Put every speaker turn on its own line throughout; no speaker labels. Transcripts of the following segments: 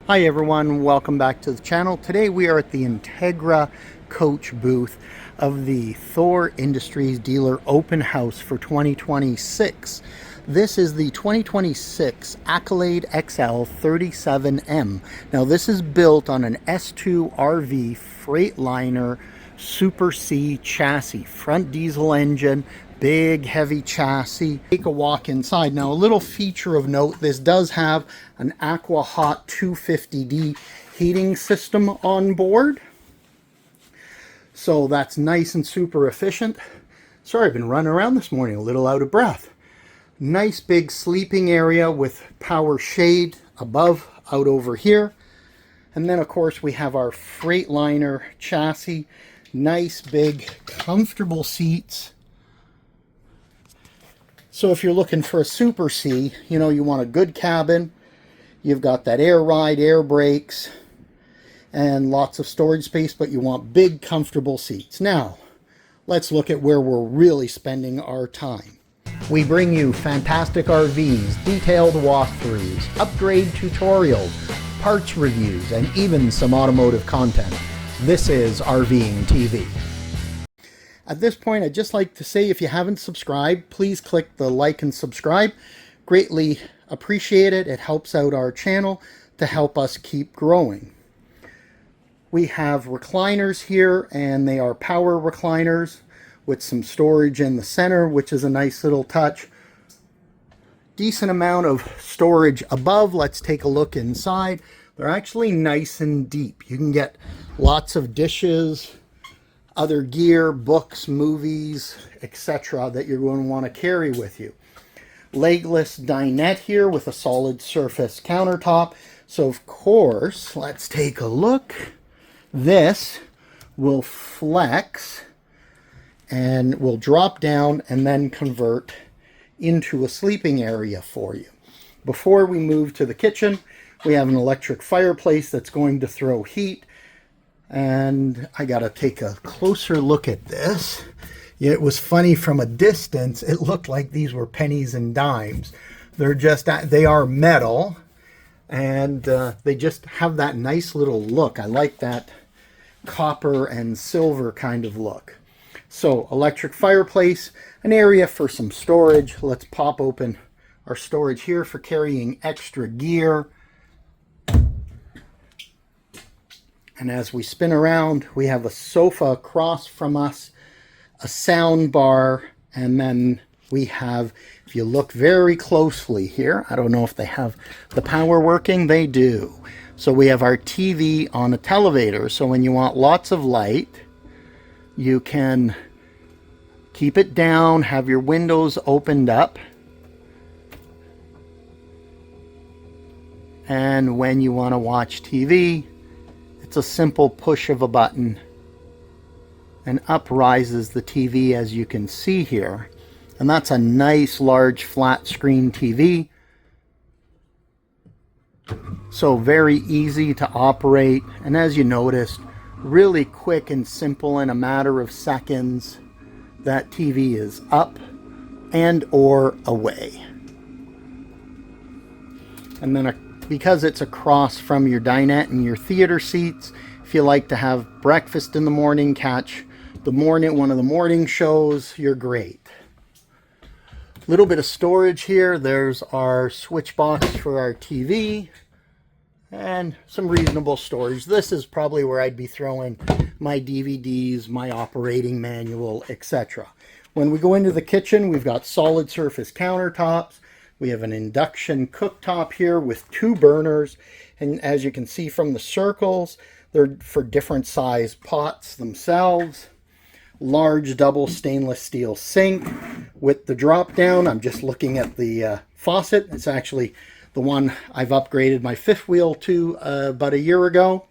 Hi everyone, welcome back to the channel. Today we are at the Enetegra Coach booth of the Thor Industries Dealer Open House for 2026. This is the 2026 Accolade XL 37M. Now this is built on an S2 RV freightliner Super C chassis, front diesel engine, big heavy chassis. Take a walk inside. Now a little feature of note, this does have an Aqua Hot 250D heating system on board, so that's nice and super efficient. Sorry, I've been running around this morning a little out of breath. Nice big sleeping area with power shade above out over here. And then of course we have our freightliner chassis. Nice big comfortable seats. So if you're looking for a Super C, you know, you want a good cabin, you've got that air ride, air brakes, and lots of storage space, but you want big comfortable seats. Now, let's look at where we're really spending our time. We bring you fantastic RVs, detailed walkthroughs, upgrade tutorials, parts reviews, and even some automotive content. This is RVing TV. At this point, I'd just like to say, if you haven't subscribed, please click the like and subscribe. Greatly appreciate it. It helps out our channel to help us keep growing. We have recliners here, and they are power recliners with some storage in the center, which is a nice little touch. Decent amount of storage above. Let's take a look inside. They're actually nice and deep. You can get lots of dishes, other gear, books, movies, etc. that you're going to want to carry with you. Legless dinette here with a solid surface countertop. So of course, let's take a look. This will flex and will drop down and then convert into a sleeping area for you. Before we move to the kitchen, we have an electric fireplace that's going to throw heat. And I got to take a closer look at this. It was funny from a distance. It looked like these were pennies and dimes. They are metal, and they just have that nice little look. I like that copper and silver kind of look. So electric fireplace, an area for some storage. Let's pop open our storage here for carrying extra gear. And as we spin around, we have a sofa across from us, a sound bar, and then we have, if you look very closely here, I don't know if they have the power working, they do. So we have our TV on a televator, so when you want lots of light, you can keep it down, have your windows opened up, and when you want to watch TV, it's a simple push of a button and up rises the TV, as you can see here. And that's a nice large flat screen TV. So very easy to operate. And as you noticed, really quick and simple. In a matter of seconds, that TV is up and or away. And then because it's across from your dinette and your theater seats, if you like to have breakfast in the morning, catch one of the morning shows, you're great. Little bit of storage here. There's our switch box for our TV and some reasonable storage. This is probably where I'd be throwing my DVDs, my operating manual, etc. When we go into the kitchen, we've got solid surface countertops. We have an induction cooktop here with 2 burners, and as you can see from the circles, they're for different size pots themselves. Large double stainless steel sink with the drop down. I'm just looking at the faucet. It's actually the one I've upgraded my 5th wheel to about a year ago.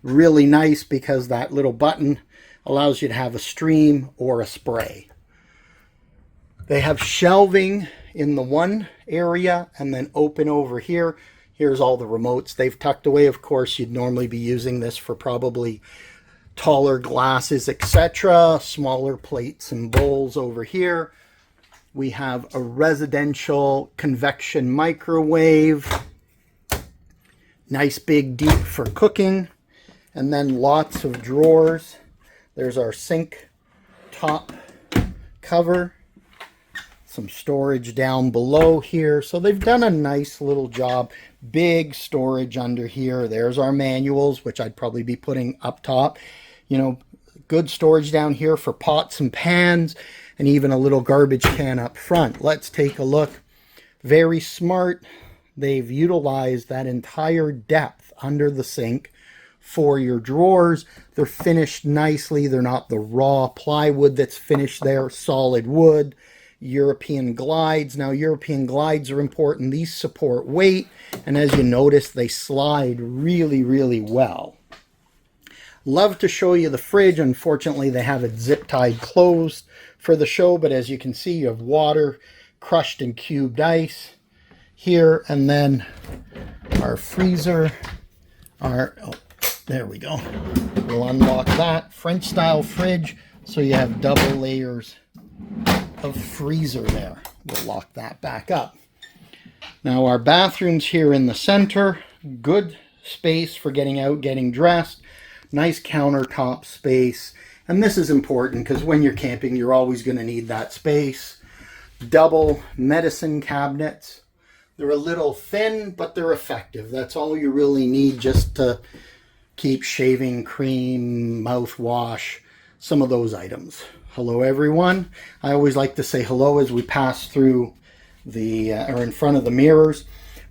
Really nice because that little button allows you to have a stream or a spray. They have shelving in the one area and then open over here. Here's all the remotes they've tucked away. Of course, you'd normally be using this for probably taller glasses, etc. Smaller plates and bowls over here. We have a residential convection microwave. Nice big deep for cooking. And then lots of drawers. There's our sink top cover. Some storage down below here. So they've done a nice little job. Big storage under here. There's our manuals, which I'd probably be putting up top. You know, good storage down here for pots and pans, and even a little garbage can up front. Let's take a look. Very smart. They've utilized that entire depth under the sink for your drawers. They're finished nicely. They're not the raw plywood that's finished there. Solid wood. European glides. Now, European glides are important. These support weight, and as you notice, they slide really, really well. Love to show you the fridge. Unfortunately, they have it zip tied closed for the show, but as you can see, you have water, crushed and cubed ice here, and then our freezer. There we go. We'll unlock that. French style fridge, so you have double layers of freezer there. We'll lock that back up. Now our bathrooms here in the center. Good space for getting out, getting dressed. Nice countertop space. And this is important because when you're camping, you're always going to need that space. Double medicine cabinets. They're a little thin, but they're effective. That's all you really need just to keep shaving cream, mouthwash, some of those items. Hello, everyone. I always like to say hello as we pass through the, or in front of the mirrors.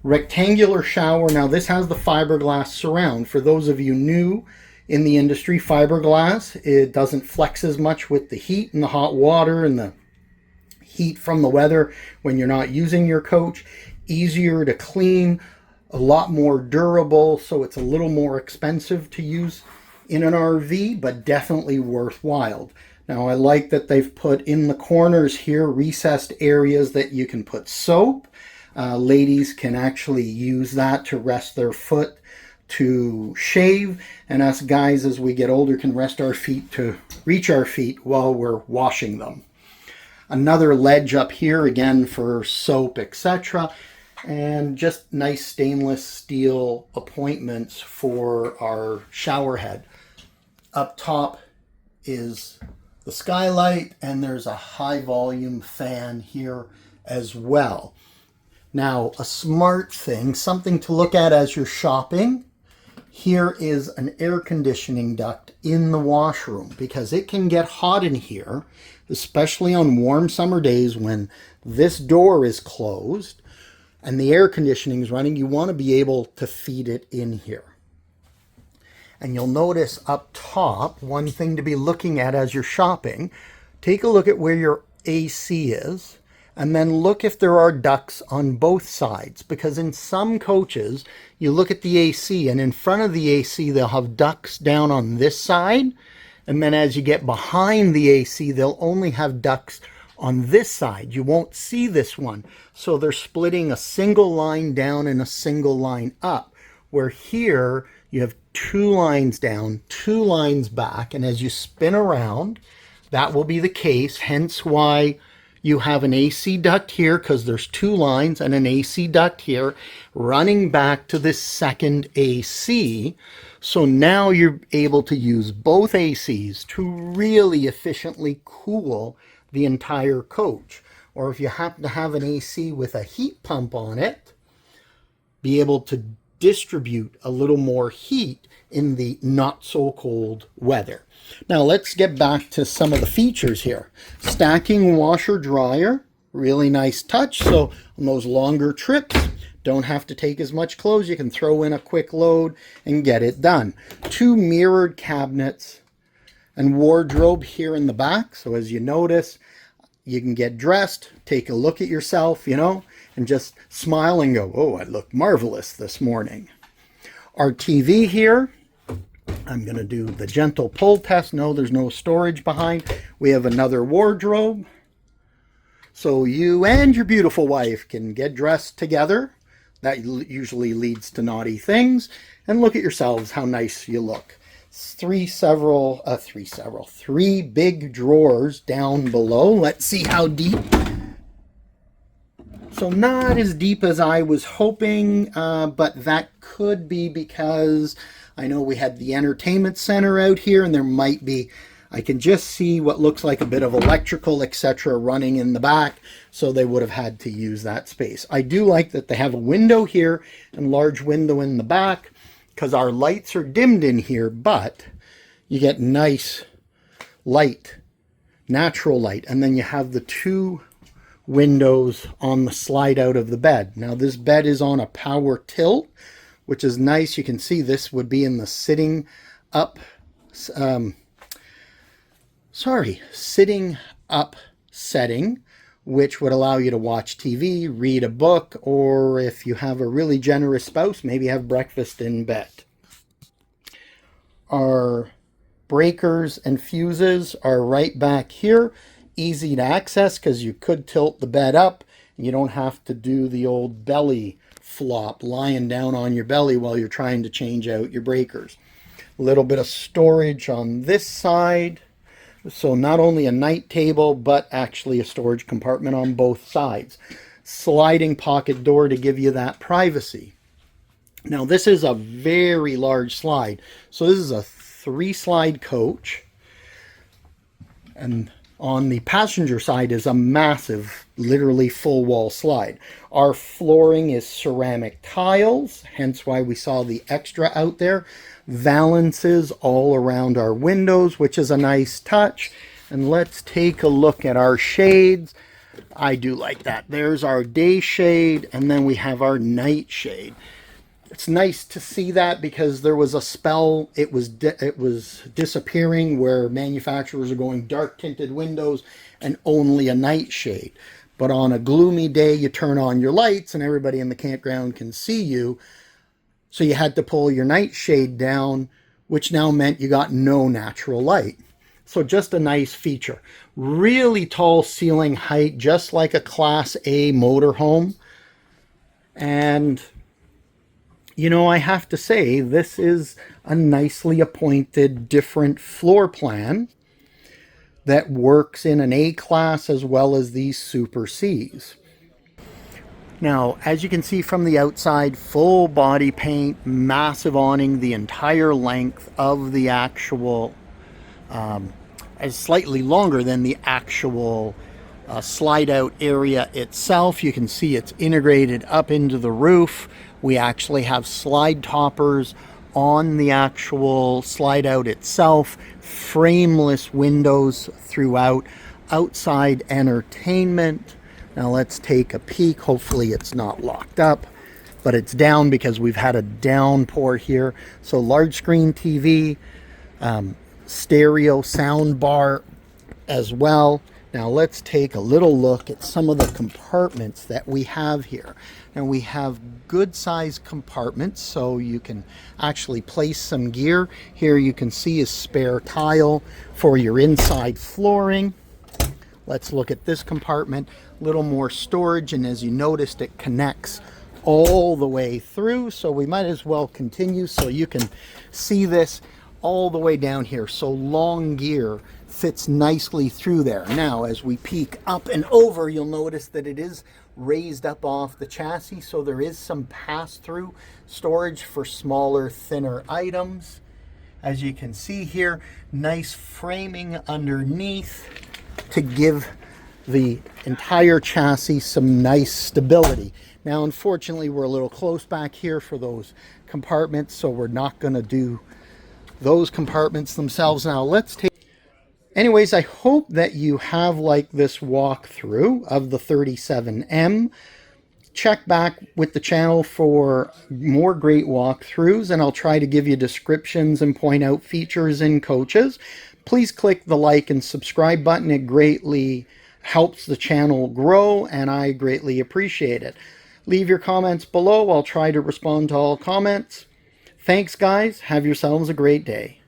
Rectangular shower. Now, this has the fiberglass surround. For those of you new in the industry, fiberglass, it doesn't flex as much with the heat and the hot water and the heat from the weather when you're not using your coach. Easier to clean, a lot more durable, so it's a little more expensive to use in an RV, but definitely worthwhile. Now, I like that they've put in the corners here recessed areas that you can put soap. Ladies can actually use that to rest their foot to shave, and us guys, as we get older, can rest our feet to reach our feet while we're washing them. Another ledge up here, again, for soap, etc. And just nice stainless steel appointments for our shower head. Up top is the skylight, and there's a high volume fan here as well. Now, a smart thing, something to look at as you're shopping, here is an air conditioning duct in the washroom, because it can get hot in here, especially on warm summer days when this door is closed and the air conditioning is running. You want to be able to feed it in here. And you'll notice up top, one thing to be looking at as you're shopping, take a look at where your AC is, and then look if there are ducts on both sides. Because in some coaches, you look at the AC, and in front of the AC, they'll have ducts down on this side. And then as you get behind the AC, they'll only have ducts on this side. You won't see this one. So they're splitting a single line down and a single line up. Where here, you have 2 lines down, 2 lines back, and as you spin around, that will be the case, hence why you have an AC duct here, because there's 2 lines, and an AC duct here running back to this second AC. So now you're able to use both ACs to really efficiently cool the entire coach. Or if you happen to have an AC with a heat pump on it, be able to distribute a little more heat in the not so cold weather. Now let's get back to some of the features here. Stacking washer dryer, really nice touch. So on those longer trips, don't have to take as much clothes. You can throw in a quick load and get it done. 2 mirrored cabinets and wardrobe here in the back. So as you notice, you can get dressed, take a look at yourself, you know, and just smile and go, oh, I look marvelous this morning. Our TV here, I'm going to do the gentle pull test. No, there's no storage behind. We have another wardrobe. So you and your beautiful wife can get dressed together. That usually leads to naughty things. And look at yourselves, how nice you look. 3 big drawers down below. Let's see how deep. So not as deep as I was hoping, but that could be because I know we had the entertainment center out here, and there might be, I can just see what looks like a bit of electrical, etc. running in the back, so they would have had to use that space. I do like that they have a window here and large window in the back, because our lights are dimmed in here, but you get nice light, natural light, and then you have the two windows on the slide out of the bed. Now this bed is on a power tilt, which is nice. You can see this would be in the sitting up setting, which would allow you to watch TV, read a book, or if you have a really generous spouse, maybe have breakfast in bed. Our breakers and fuses are right back here. Easy to access because you could tilt the bed up. You don't have to do the old belly flop, lying down on your belly while you're trying to change out your breakers. A little bit of storage on this side. So not only a night table, but actually a storage compartment on both sides. Sliding pocket door to give you that privacy. Now this is a very large slide. So this is a 3-slide coach. And on the passenger side is a massive, literally full wall slide. Our flooring is ceramic tiles, hence why we saw the extra out there. Valances all around our windows, which is a nice touch. And let's take a look at our shades. I do like that. There's our day shade, and then we have our night shade. It's nice to see that because there was a spell, it was disappearing, where manufacturers are going dark tinted windows and only a night shade. But on a gloomy day, you turn on your lights and everybody in the campground can see you. So you had to pull your night shade down, which now meant you got no natural light. So just a nice feature. Really tall ceiling height, just like a Class A motorhome. And you know, I have to say, this is a nicely appointed, different floor plan that works in an A-class as well as these Super Cs. Now, as you can see from the outside, full body paint, massive awning, the entire length of the actual, is slightly longer than the actual slide out area itself. You can see it's integrated up into the roof. We actually have slide toppers on the actual slide out itself, frameless windows throughout, outside entertainment. Now let's take a peek. Hopefully it's not locked up, but it's down because we've had a downpour here. So large screen TV, stereo sound bar as well. Now let's take a little look at some of the compartments that we have here. Now we have good sized compartments, so you can actually place some gear. Here you can see a spare tile for your inside flooring. Let's look at this compartment, a little more storage, and as you noticed, it connects all the way through, so we might as well continue so you can see this all the way down here. So long gear fits nicely through there. Now as we peek up and over, you'll notice that it is raised up off the chassis, so there is some pass-through storage for smaller, thinner items. As you can see here, nice framing underneath to give the entire chassis some nice stability. Now unfortunately we're a little close back here for those compartments, so we're not going to do those compartments themselves. Now let's take, anyways, I hope that you have liked this walkthrough of the 37M. Check back with the channel for more great walkthroughs, and I'll try to give you descriptions and point out features in coaches. Please click the like and subscribe button. It greatly helps the channel grow, and I greatly appreciate it. Leave your comments below. I'll try to respond to all comments. Thanks, guys. Have yourselves a great day.